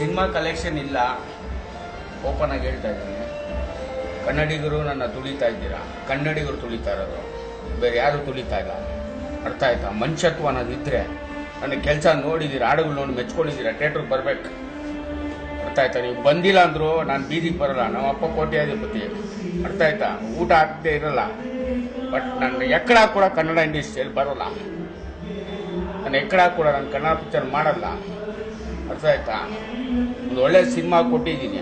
Cinema collection ಇಲ್ಲ, open ಆಗಿ ಹೇಳ್ತಾ ಇದ್ದೀನಿ. ಕನ್ನಡಿಗರು ನನ್ನ ತುಳಿತಾ ಇದ್ದೀರಾ, ಕನ್ನಡಿಗರು ತುಳಿತಾ ಇರೋದು, ಬೇರೆ ಯಾರು ತುಳಿತಾ ಇಲ್ಲ. ಅರ್ಥ ಆಯ್ತಾ? ಮನುಷ್ಯತ್ವ ಅನ್ನೋದಿದ್ರೆ ನನ್ನ ಕೆಲಸ ನೋಡಿದ್ದೀರಾ, ಹಾಡುಗಳು ನೋಡಿ ಮೆಚ್ಕೊಂಡಿದ್ದೀರಾ, ಥಿಯೇಟ್ರಿಗೆ ಬರ್ಬೇಕು. ಅರ್ಥ ಆಯ್ತಾ? ನೀವು ಬಂದಿಲ್ಲ ಅಂದ್ರು ನಾನು ಬೀದಿಗೆ ಬರಲ್ಲ. ನಮ್ಮ ಅಪ್ಪ ಕೋಟ್ಯಾಧಿಪತಿ. ಅರ್ಥ ಆಯ್ತಾ? ಊಟ ಹಾಕದೇ ಇರಲ್ಲ. ಬಟ್ ನನ್ನ ಎಕ್ಕಡ ಕೂಡ ಕನ್ನಡ ಇಂಡಸ್ಟ್ರಿಯಲ್ಲಿ ಬರೋಲ್ಲ. ನಾನು ಎಕ್ಕಡ ಕೂಡ ನಾನು ಕನ್ನಡ ಪಿಕ್ಚರ್ ಮಾಡಲ್ಲ. ಅರ್ಥ ಆಯ್ತಾ? ಒಂದು ಒಳ್ಳೆ ಸಿನಿಮಾ ಕೊಟ್ಟಿದ್ದೀನಿ.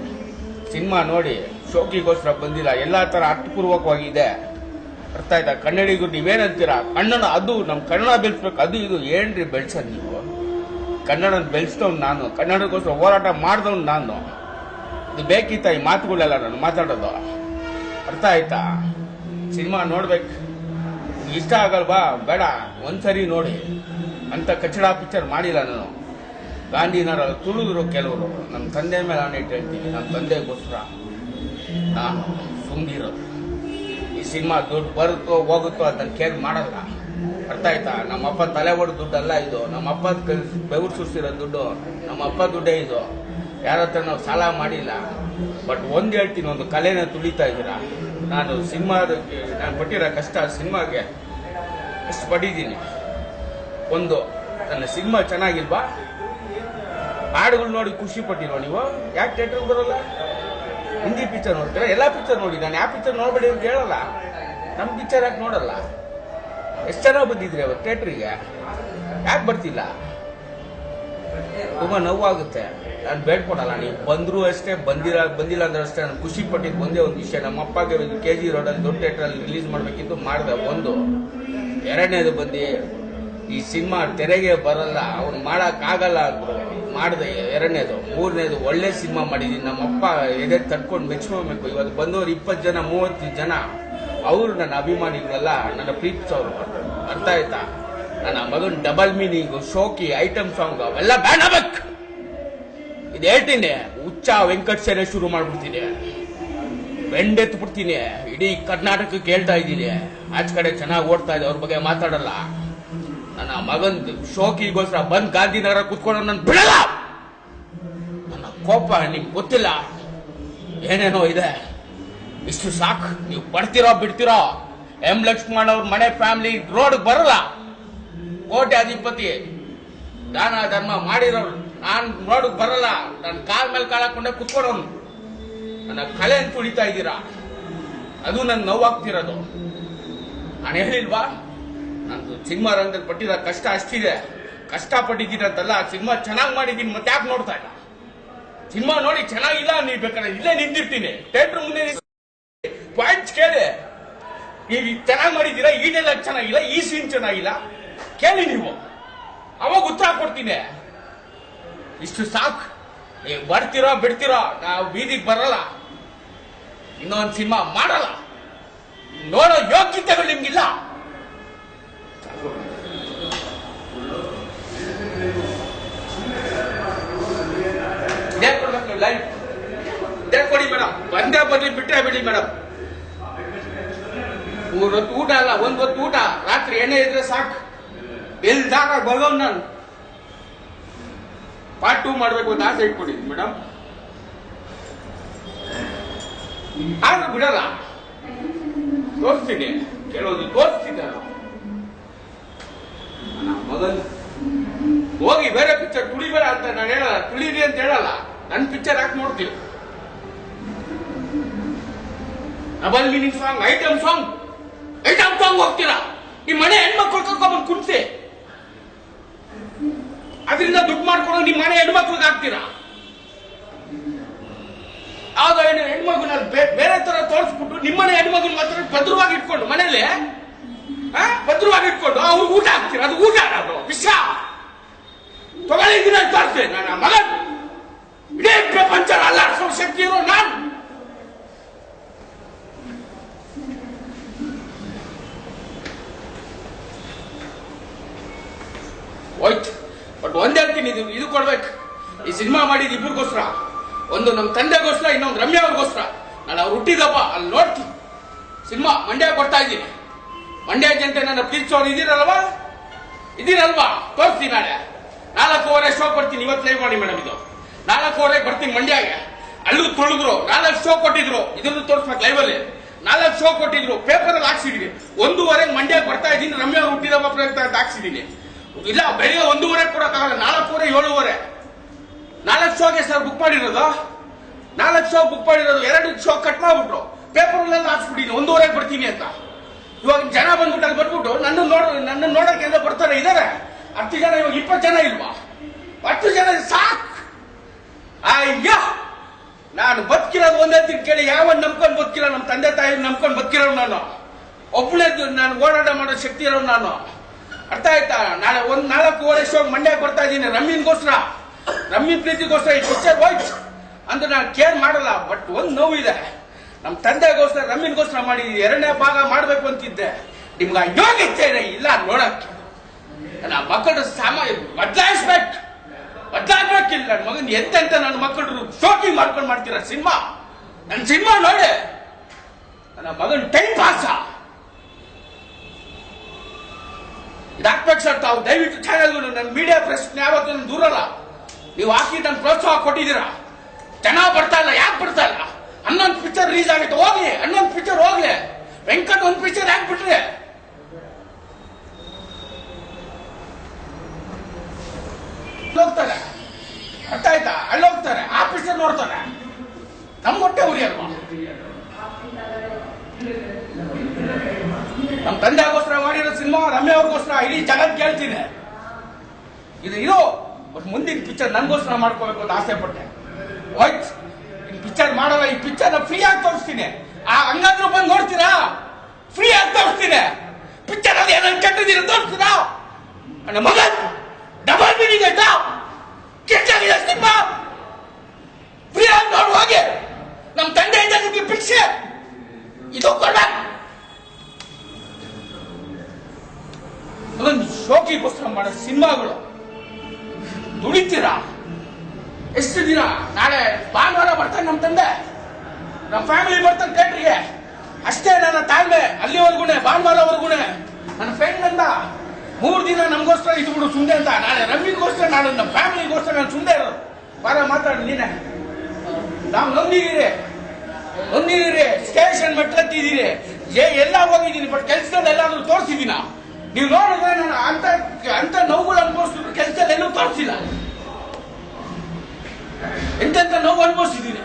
ಸಿನಿಮಾ ನೋಡಿ, ಶೋಕಿಗೋಸ್ಕರ ಬಂದಿಲ್ಲ, ಎಲ್ಲ ಥರ ಅರ್ಥಪೂರ್ವಕವಾಗಿದೆ. ಅರ್ಥ ಆಯ್ತಾ? ಕನ್ನಡಿಗರು ನೀವೇನಂತೀರಾ? ಕನ್ನಡ ಅದು ನಮ್ಮ ಕನ್ನಡ ಬೆಳೆಸ್ಬೇಕು, ಅದು ಇದು ಏನ್ರಿ ಬೆಳೆಸೋದು ನೀವು? ಕನ್ನಡ ಬೆಳೆಸ್ದವ್ನು ನಾನು, ಕನ್ನಡಕ್ಕೋಸ್ಕರ ಹೋರಾಟ ಮಾಡಿದವ್ನು ನಾನು. ಇದು ಬೇಕಿತ್ತ ಈ ಮಾತುಗಳೆಲ್ಲ ನಾನು ಮಾತಾಡೋದು? ಅರ್ಥ ಆಯ್ತಾ? ಸಿನಿಮಾ ನೋಡ್ಬೇಕು. ಇಷ್ಟ ಆಗಲ್ವಾ? ಬೇಡ, ಒಂದ್ಸರಿ ನೋಡಿ. ಅಂತ ಕಚಡ ಪಿಕ್ಚರ್ ಮಾಡಿಲ್ಲ ನಾನು. ಗಾಂಧಿನರ ತುಳಿದ್ರು ಕೆಲವರು. ನಮ್ಮ ತಂದೆ ಮೇಲೆ ನಾನು ಇಟ್ಟು ಹೇಳ್ತೀನಿ, ನಮ್ಮ ತಂದೆಗೋಸ್ಕರ ನಾನು ಸುಮ್ಮನಿರೋದು. ಈ ಸಿನಿಮಾ ದುಡ್ಡು ಬರುತ್ತೋ ಹೋಗುತ್ತೋ ಅದನ್ನ ಕೇರ್ ಮಾಡಲ್ಲ. ಅರ್ಥ ಆಯ್ತಾ? ನಮ್ಮಪ್ಪ ತಲೆ ಹೊಡೆದ ದುಡ್ಡಲ್ಲ ಇದು. ನಮ್ಮಪ್ಪ ಬೆವರು ಸುರಿಸಿರೋ ದುಡ್ಡು, ನಮ್ಮಪ್ಪ ದುಡ್ಡೇ ಇದು. ಯಾರ ಹತ್ರ ನಾವು ಸಾಲ ಮಾಡಿಲ್ಲ. ಬಟ್ ಒಂದು ಹೇಳ್ತೀನಿ, ಒಂದು ಕಲೆನ ತುಳಿತಾ ಇದ್ದೀರಾ. ನಾನು ಸಿನಿಮಾದಕ್ಕೆ ನಾನು ಪಟ್ಟಿರೋ ಕಷ್ಟ ಸಿನಿಮಾಗೆ ಎಷ್ಟು ಪಟ್ಟಿದ್ದೀನಿ. ಒಂದು ನನ್ನ ಸಿನಿಮಾ ಚೆನ್ನಾಗಿಲ್ವಾ? ಹಾಡುಗಳು ನೋಡಿ ಖುಷಿ ಪಟ್ಟಿಲ್ವ ನೀವು? ಯಾಕೆ ಥಿಯೇಟ್ರಿಗೆ ಬರೋಲ್ಲ? ಹಿಂದಿ ಪಿಕ್ಚರ್ ನೋಡ್ತೀರಾ? ಎಲ್ಲ ಪಿಕ್ಚರ್ ನೋಡಿ. ನಾನು ಯಾವ ಪಿಕ್ಚರ್ ನೋಡ್ಬೇಡಿ ಅಂತ ಹೇಳಲ್ಲ. ನಮ್ಮ ಪಿಕ್ಚರ್ ಯಾಕೆ ನೋಡಲ್ಲ? ಎಷ್ಟು ಚೆನ್ನಾಗಿ ಬಂದಿದ್ರಿ ಅವತ್ತು ಥಿಯೇಟ್ರಿಗೆ, ಯಾಕೆ ಬರ್ತಿಲ್ಲ? ತುಂಬ ನೋವಾಗುತ್ತೆ. ನಾನು ಬೇಡ್ಕೊಡಲ್ಲ. ನೀವು ಬಂದರೂ ಅಷ್ಟೇ, ಬಂದಿಲ್ಲ ಅಂದ್ರೆ ಅಷ್ಟೇ. ನಾನು ಖುಷಿ ಪಟ್ಟಿದ್ದು ಒಂದೇ ಒಂದು ವಿಷಯ, ನಮ್ಮ ಅಪ್ಪಗೆ KG ರೋಡಲ್ಲಿ ದೊಡ್ಡ ಥಿಯೇಟ್ರಲ್ಲಿ ರಿಲೀಸ್ ಮಾಡಬೇಕಿತ್ತು, ಮಾಡಿದೆ. ಒಂದು ಎರಡನೇದು ಬಂದು ಈ ಸಿನಿಮಾ ತೆರೆಗೆ ಬರಲ್ಲ, ಅವ್ನು ಮಾಡೋಕ್ಕಾಗಲ್ಲ ಅಂದ್ರು, ಮಾಡಿದೆ ಎರಡನೇದು. ಮೂರನೇದು ಒಳ್ಳೆ ಸಿನಿಮಾ ಮಾಡಿದ್ದೀನಿ. ನಮ್ಮಪ್ಪ ಎದೆ ತಟ್ಕೊಂಡು ಮೆಚ್ಕೋಬೇಕು. ಇವತ್ತು ಬಂದವರು 20 ಜನ 30 ಜನ ಅವರು ನನ್ನ ಅಭಿಮಾನಿಗಳೆಲ್ಲ, ನನ್ನ ಪ್ರೀತಿಸೋರು. ಅರ್ಥ ಆಯ್ತಾ? ನನ್ನ ಮಗನ ಡಬಲ್ ಮೀನಿಂಗು, ಶೋಕಿ, ಐಟಮ್ ಸಾಂಗ್ ಅವೆಲ್ಲ ಬ್ಯಾನ್ ಆಗ್ಬೇಕು. ಇದು ಹೇಳ್ತೀನಿ, ಹುಚ್ಚ ವೆಂಕಟ್ ಸೇನೆ ಶುರು ಮಾಡ್ಬಿಡ್ತೀನಿ, ಬೆಂಡೆತ್ಬಿಡ್ತೀನಿ. ಇಡೀ ಕರ್ನಾಟಕಕ್ಕೆ ಹೇಳ್ತಾ ಇದ್ದೀನಿ. ಆಚ ಕಡೆ ಚೆನ್ನಾಗಿ ಓಡ್ತಾ ಇದೆ, ಅವ್ರ ಬಗ್ಗೆ ಮಾತಾಡಲ್ಲ. ನನ್ನ ಮಗನ್ ಶೋಕಿಗೋಸ್ಕರ ಬಂದ್ ಗಾಂಧಿನಗರ ಕುತ್ಕೊಂಡು ನಾನು ಬಿಡಲ್ಲ. ನನ್ನ ಕೋಪ ನಿಮ್ಗೆ ಗೊತ್ತಿಲ್ಲ, ಏನೇನೋ ಇದೆ. ಇಷ್ಟು ಸಾಕು. ನೀವು ಬರ್ತಿರೋ ಬಿಡ್ತಿರೋ. ಎಂ ಲಕ್ಷ್ಮಣ್ ಅವ್ರ ಮನೆ ಫ್ಯಾಮಿಲಿ ರೋಡ್ ಬರಲ್ಲ. ಕೋಟ್ಯಾಧಿಪತಿ, ದಾನ ಧರ್ಮ ಮಾಡಿರೋರು. ನಾನು ರೋಡ್ ಬರಲ್ಲ. ನನ್ನ ಕಾಲ್ ಮೇಲೆ ಕಾಲ್ ಹಾಕೊಂಡೆ ಕುತ್ಕೊಡೋನು. ನನ್ನ ಕಲೆ ಅಂತ ತುಳಿತಾ ಇದ್ದೀರಾ, ಅದು ನನ್ ನೋವಾಗ್ತಿರೋದು. ನಾನು ಹೇಳಿಲ್ವಾ, ನಂದು ಸಿನಿಮಾ ರಂಗದಲ್ಲಿ ಪಟ್ಟಿರೋ ಕಷ್ಟ ಅಷ್ಟಿದೆ. ಕಷ್ಟಪಟ್ಟಿದ್ದೀನಿ ಅಂತಲ್ಲ, ಸಿನಿಮಾ ಚೆನ್ನಾಗಿ ಮಾಡಿದ್ದೀನಿ. ಮತ್ತೆ ಯಾಕೆ ನೋಡ್ತಾ ಇಲ್ಲ? ಸಿನಿಮಾ ನೋಡಿ ಚೆನ್ನಾಗಿಲ್ಲ ನೀವು ಬೇಕಾದ್ರೆ ಇಲ್ಲೇ ನಿಂತಿರ್ತೀನಿ, ಥಿಯೇಟರ್ ಮುಂದೆ ಪಾಯಿಂಟ್ಸ್ ಕೇಳಿ. ನೀವು ಚೆನ್ನಾಗಿ ಮಾಡಿದ್ದೀರಾ, ಈ ಡೈಲಾಗ್ ಚೆನ್ನಾಗಿಲ್ಲ, ಈ ಸೀನ್ ಚೆನ್ನಾಗಿಲ್ಲ, ಕೇಳಿ ನೀವು, ಅವಾಗ ಉತ್ತರ ಕೊಡ್ತೀನಿ. ಇಷ್ಟು ಸಾಕು. ನೀವು ಬರ್ತಿರೋ ಬಿಡ್ತಿರೋ, ನಾವು ಬೀದಿಗೆ ಬರಲ್ಲ. ಇನ್ನೊಂದು ಸಿನಿಮಾ ಮಾಡಲ್ಲ. ನೋಡೋ ಯೋಗ್ಯತೆಗಳು ನಿಮ್ಗಿಲ್ಲ. ಇದೇ ಕೊಡ್ಬೇಕು ನೀವು, ಲೈವ್ ಇದೇ ಕೊಡಿ ಮೇಡಮ್. ಬಂದೇ ಬರ್ಲಿ, ಬಿಟ್ರೆ ಬಿಡಿ ಮೇಡಮ್. 3 ಹೊತ್ತು ಊಟ ಅಲ್ಲ, 1 ಹೊತ್ತು ಊಟ. ರಾತ್ರಿ ಎಣ್ಣೆ ಇದ್ರೆ ಸಾಕು. ಎಲ್ದಾಗ ಬರೋನ್ ನಾನು. ಪಾರ್ಟ್ 2 ಮಾಡ್ಬೇಕು ಅಂತ ಆಸೆ ಇಟ್ಕೊಂಡಿದ್ದೀನಿ ಮೇಡಮ್. ಆದ್ರೂ ಬಿಡಲ್ಲ. ತೋರಿಸ್ತೀನಿ, ಕೆಲವೊಂದು ತೋರಿಸ್ತಿದ್ದೆ ಮೊದಲು. ಹೋಗಿ ಬೇರೆ ಪಿಕ್ಚರ್ ತುಳಿಬೇಡ ಅಂತ ನಾನು ಹೇಳಲ್ಲ, ತುಳಿರಿ ಅಂತ ಹೇಳಲ್ಲ. ನನ್ನ ಪಿಕ್ಚರ್ ಯಾಕೆ ನೋಡ್ತೀವಿ? Double meaning song, item song ಹೋಗ್ತೀರಾ. ಈ ಮನೆ ಹೆಣ್ಮಕ್ಳು ಕರ್ಕೊಂಡ್ಬಂದು ಕುಣಿಸಿ, ಅದರಿಂದ ದುಡ್ಡು ಮಾಡ್ಕೊಂಡು ನಿಮ್ಮ ಮನೆ ಹೆಣ್ಮಕ್ಳಿಗೆ ಹಾಕ್ತೀರಾ. ಆಗ ಹೆಣ್ಮಗುನ ಬೇರೆ ತರ ತೋರಿಸ್ಬಿಟ್ಟು ನಿಮ್ಮನೆ ಹೆಣ್ಮಗುನ ಮಾತ್ರ ಭದ್ರವಾಗಿ ಇಟ್ಕೊಂಡು ಮನೇಲಿ ಭದ್ರವಾಗಿ ಇಟ್ಕೊಂಡು ಅವ್ರಿಗೆ ಊಟ ಹಾಕ್ತೀರಾ. ಅದು ಊಟ ಅದು ವಿಷ. ತೊಗೊಳ್ಳಿದ್ದೀನಿ ಅಂತ ತೋರಿಸ್ತೇನೆ. ನನ್ನ ಮಗನ್ ಇಡೀ ಪ್ರಪಂಚ ಅಲ್ಲಾಡಿಸೋ ಶಕ್ತಿ ಇರೋ ನಾನು. ಹೋಯ್ತು. ಬಟ್ ಒಂದ್ ಹೇಳ್ತೀನಿ, ಇದು ಕೊಡ್ಬೇಕು. ಈ ಸಿನಿಮಾ ಮಾಡಿದ ಇಬ್ಬರಿಗೋಸ್ಕರ, ಒಂದು ನಮ್ಮ ತಂದೆಗೋಸ್ಕರ, ಇನ್ನೊಂದು ರಮ್ಯಾ ಅವ್ರಿಗೋಸ್ಕರ. ನಾನು ಅವ್ರು ಹುಟ್ಟಿದಪ್ಪ ಅಲ್ಲಿ ನೋಡ್ತೀನಿ. ಸಿನಿಮಾ ಮಂಡ್ಯ ಕೊಡ್ತಾ ಇದ್ದೀನಿ. ಮಂಡ್ಯ ಜನತೆ ನನ್ನ ಪ್ರೀತಿಸೋರು ಇದೀರಲ್ವಾ? ತೋರಿಸ್ತೀನಿ. ನಾಳೆ 4:15 ಶೋ ಕೊಡ್ತೀನಿ. ಇವತ್ತು ಲೈವ್ ಮಾಡಿ ಮೇಡಮ್. ಇದು 4:15 ಬರ್ತೀನಿ ಮಂಡ್ಯಗೆ. ಅಲ್ಲೂ ತುಳಿದ್ರು, 4 ಶೋ ಕೊಟ್ಟಿದ್ರು. ಇದನ್ನು ತೋರಿಸ್ಬೇಕು ಲೈವಲ್ಲಿ. 4 ಶೋ ಕೊಟ್ಟಿದ್ರು, ಪೇಪರ್ ಅಲ್ಲಿ ಹಾಕ್ಸಿದೀನಿ. 1:15 ಮಂಡ್ಯಕ್ಕೆ ಬರ್ತಾ ಇದ್ದೀನಿ, ರಮ್ಯಾ ಹುಟ್ಟಿದ ಪ್ರಯುಕ್ತ ಅಂತ ಹಾಕ್ಸಿದೀನಿ. ಇಲ್ಲ ಬೆಳಿಗ್ಗೆ 1:15 ಕೊಡಕ್ಕಾಗಲ್ಲ, 4:15 7:15 4 ಶೋಗೆ ಸರ್ ಬುಕ್ ಮಾಡಿರೋದು. 4 ಶೋ ಬುಕ್ ಮಾಡಿರೋದು, 2 ಶೋ ಕಟ್ ಮಾಡ್ಬಿಟ್ರು. ಪೇಪರ್ ಅಲ್ಲೆಲ್ಲ ಹಾಕ್ಸ್ಬಿಟ್ಟಿನಿ 1:15 ಬರ್ತೀನಿ ಅಂತ. ಇವಾಗ ಜನ ಬಂದ್ಬಿಟ್ಟು ಅಲ್ಲಿ ಬಂದ್ಬಿಟ್ಟು ನನ್ನ ನೋಡಕ್ಕೆ ಎಲ್ಲ ಬರ್ತಾರೆ. ಇದಾರೆ 10 ಜನ, ಇವಾಗ 20 ಜನ ಇಲ್ವಾ? 10 ಜನ ಸಾಕ್. ಅಯ್ಯ, ನಾನು ಬದುಕಿರೋದು ಒಂದೇ ತಿಳ್ಕೇಳಿ, ಯಾವ ನಂಬ್ಕೊಂಡು ಬದುಕಿರೋ, ನಮ್ಮ ತಂದೆ ತಾಯಿ ನಂಬ್ಕೊಂಡು ಬದುಕಿರೋ ನಾನು ಒಬ್ಬನೇ. ನಾನು ಓಡಾಟ ಮಾಡೋ ಶಕ್ತಿ ಇರೋ ನಾನು. ಅರ್ಥ ಆಯ್ತಾ? ನಾಳೆ 4:15 ಶೋ ಮಂಡ್ಯಕ್ಕೆ ಬರ್ತಾ ಇದ್ದೀನಿ ರಮ್ಯನ್ಗೋಸ್ಕರ, ರಮ್ಯ ಪ್ರೀತಿಗೋಸ್ಕರ. ಈ ಪಿಕ್ಚರ್ ಹೋಯ್ತು ಅಂತ ನಾನು ಕೇರ್ ಮಾಡಲ್ಲ. ಬಟ್ ಒಂದು ನೋವಿದೆ, ನಮ್ಮ ತಂದೆಗೋಸ್ಕರ ರಮ್ಯನ್ಗೋಸ್ಕರ ಮಾಡಿ 2ನೇ ಭಾಗ ಮಾಡಬೇಕು ಅಂತಿದ್ದೆ. ನಿಮ್ಗೆ ಯೋಗ್ಯತೆ ಇಲ್ಲ ನೋಡಕ್ಕೆ. ನನ್ನ ಮಕ್ಕಳು ಬದಲಾಯಿಸ್ಬೇಕಿಲ್ಲ. ನನ್ನ ಮಗನ್ ಎಂತೆಂತ ನನ್ನ ಮಕ್ಕಳು ಶೋಕಿಂಗ್ ಮಾಡ್ಕೊಂಡು ಮಾಡ್ತೀರ ಸಿನಿಮಾ. ನನ್ನ ಸಿನಿಮಾ ನೋಡಿ, ನನ್ನ ಮಗನ್ ಟೈಮ್ ಪಾಸ ಇದಾಕ್ಬೇಕು ಸರ್. ತಾವು ದಯವಿಟ್ಟು ಚಾನಲ್ಗಳು, ನನ್ನ ಮೀಡಿಯಾ ಪ್ರೆಸ್ ಯಾವತ್ತೂ ನನ್ನ ದೂರಲ್ಲ. ನೀವು ಹಾಕಿ ನನ್ನ ಪ್ರೋತ್ಸಾಹ ಕೊಟ್ಟಿದ್ದೀರಾ. ಜನ ಬರ್ತಾ ಇಲ್ಲ. ಯಾಕೆ ಬರ್ತಾ ಇಲ್ಲ? 11 ಪಿಕ್ಚರ್ ರಿಲೀಸ್ ಆಗೈತೆ, ಹೋಗ್ಲಿ. 11 ಪಿಕ್ಚರ್ ಹೋಗ್ಲಿ. ವೆಂಕಟ್ 1 ಪಿಕ್ಚರ್ ಹಾಕ್ಬಿಟ್ರೆ ಹೋಗ್ತಾರೆ. ಅರ್ಥ ಆಯ್ತಾ? ಅಲ್ಲಿ ಹೋಗ್ತಾರೆ, ಆ ಪಿಕ್ಚರ್ ನೋಡ್ತಾರೆ. ನಮ್ಗೆ ಹೊಟ್ಟೆ ಉರಿ ಅಲ್ವಾ? ನಮ್ಮ ತಂದೆಗೋಸ್ಕರ ಮಾಡಿರೋ ಸಿನಿಮಾ, ರಮ್ಯಾ ಅವ್ರಿಗೋಸ್ಕರ ಇಡೀ ಜಗತ್ ಕೇಳ್ತೀನಿ. ಇದು ಮುಂದಿನ ಪಿಕ್ಚರ್ ನನಗೋಸ್ಕರ ಮಾಡ್ಕೋಬೇಕು ಅಂತ ಆಸೆ ಪಟ್ಟೆ. ಹೋಯ್ತು, ಪಿಕ್ಚರ್ ಮಾಡಲ್ಲ. ಈ ಪಿಕ್ಚರ್ ಫ್ರೀ ಆಗಿ ತೋರಿಸ್ತೀನಿ. ಹಂಗಾದ್ರೂ ಬಂದು ನೋಡ್ತೀರಾ? ಫ್ರೀ ಆಗಿ ತೋರಿಸ್ತೀನಿ. ಪಿಕ್ಚರ್ ಅದು ಏನಾದ್ರು ಕೆಟ್ಟದಿರ ತೋರಿಸ್ತೀರಾ? ನನ್ನ ಮಗ ಡಬಲ್ ಮೀನಿಂಗ್ ಆಯ್ತಾ? ಕೆಟ್ಟಾಗಿದೆ ಸಿನಿಮಾ. ಫ್ರೀ ಆಗಿ ನೋಡು ಹೋಗಿ. ನಮ್ಮ ತಂದೆಯಿಂದ ನಿಮಗೆ ಭಿಕ್ಷೆ ಇದು ಕೊಡ್ಬೇಕು. ಅದೊಂದು ಶೋಕಿಗೋಸ್ಕರ ಮಾಡೋ ಸಿನಿಮಾಗಳು ದುಡಿತೀರಾ? ಎಷ್ಟು ದಿನ? ನಾಳೆ ಭಾನುವಾರ ಬರ್ತಾನೆ ನಮ್ಮ ತಂದೆ, ನಮ್ಮ ಫ್ಯಾಮಿಲಿ ಬರ್ತಾನೆ ಥಿಯೇಟ್ರಿಗೆ. ಅಷ್ಟೇ ನನ್ನ ತಾಳ್ಮೆ. ಅಲ್ಲಿವರೆಗೂನೆ, ಭಾನುವಾರವರೆಗೂನೆ. ನನ್ನ ಫ್ರೆಂಡ್ ಅಂದ 3 ದಿನ ನಮಗೋಸ್ಕರ ಇದು ಬಿಡು ಸುಂದೆ ಅಂತ. ನಾಳೆ ರಮ್ಯನ್ಗೋಸ್ಕರ, ನಾಳೆ ನಮ್ಮ ಫ್ಯಾಮಿಲಿಗೋಸ್ಕರ ನಾನು ಸುಂದೆ ಇರೋದು. ಬಾರ ಮಾತಾಡಿ ನೀನೆ. ನಾವು ನೊಂದಿದ್ದೀರಿ, ಸ್ಟೇಷನ್ ಮೆಟ್ಲತ್ತಿದ್ದೀರಿ, ಎಲ್ಲ ಹೋಗಿದ್ದೀನಿ. ಬಟ್ ಕೆಲಸದಲ್ಲಿ ಎಲ್ಲಾದ್ರೂ ತೋರಿಸಿದ್ದೀನ? ನೀವು ನೋಡಿದ್ರೆ ನಾನು ಅಂತ ನೋವುಗಳು ಅನುಭವಿಸಿದ್ರು ಕೆಲಸದಲ್ಲಿ ಎಲ್ಲೂ ತೋರಿಸಿಲ್ಲ. ಎಂತೆಂತ ನೋವು ಅನುಭವಿಸಿದ್ದೀನಿ.